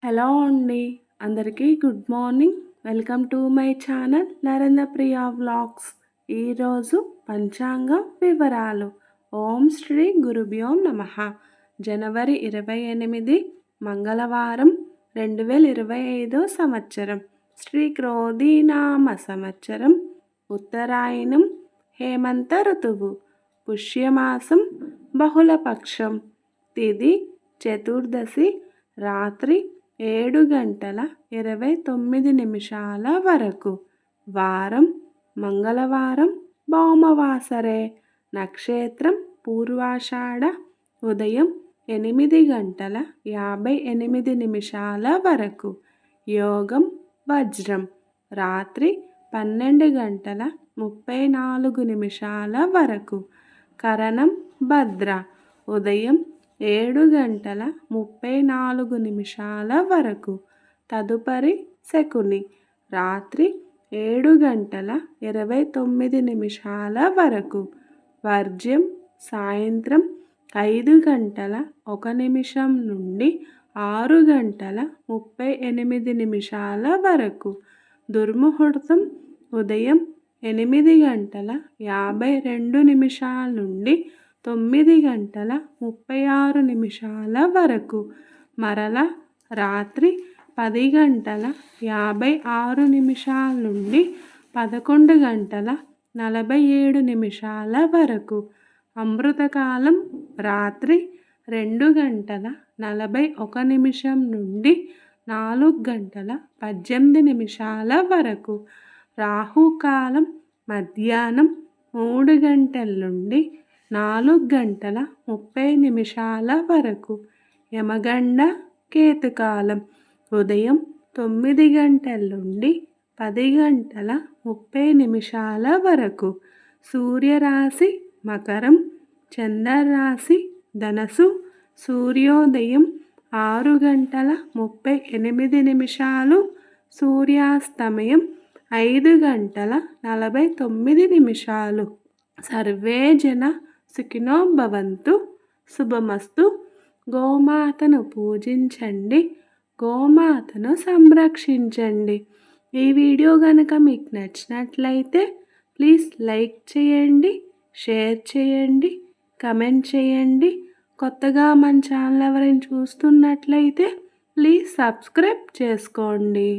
Hello అండి. అందరికీ good morning. Welcome to my channel Narendra Priya vlogs. ఈరోజు పంచాంగ వివరాలు. ఓం శ్రీ గురుభ్యో నమః. జనవరి 28 మంగళవారం 2025 సంవత్సరం. శ్రీ క్రోధీనామ సంవత్సరం. ఉత్తరాయణం. హేమంత ఋతువు. పుష్యమాసం. బహుళపక్షం. తిథి చతుర్దశి. రాత్రి 7:29 వరకు. వారం మంగళవారం. భౌమవాసరే. నక్షత్రం పూర్వాషాఢ. ఉదయం 8:58 వరకు. యోగం వజ్రం. రాత్రి 12:34 వరకు. కరణం భద్ర. ఉదయం 7:34 వరకు. తదుపరి శకుని. రాత్రి 7:29 వరకు. వర్జ్యం సాయంత్రం 5:01 నుండి 6:38 వరకు. దుర్ముహూర్తం ఉదయం 8:52 నుండి 9:36 వరకు. మరల రాత్రి 10:56 నుండి 11:47 వరకు. అమృతకాలం రాత్రి 2:41 నుండి 4:18 వరకు. రాహుకాలం మధ్యాహ్నం 3 గంటల నుండి 4:30 వరకు. యమగండ కేతుకాలం ఉదయం 9 గంటల నుండి 10:30 వరకు. సూర్యరాశి మకరం. చంద్రరాశి ధనస్సు. సూర్యోదయం 6:38. సూర్యాస్తమయం 5:49. సర్వే జన సుఖినో భవంతు. శుభమస్తు. గోమాతను పూజించండి. గోమాతను సంరక్షించండి. ఈ వీడియో కనుక మీకు నచ్చినట్లయితే ప్లీజ్ లైక్ చేయండి, షేర్ చేయండి, కమెంట్ చేయండి. కొత్తగా మన ఛానల్ ఎవరైనా చూస్తున్నట్లయితే ప్లీజ్ సబ్స్క్రైబ్ చేసుకోండి.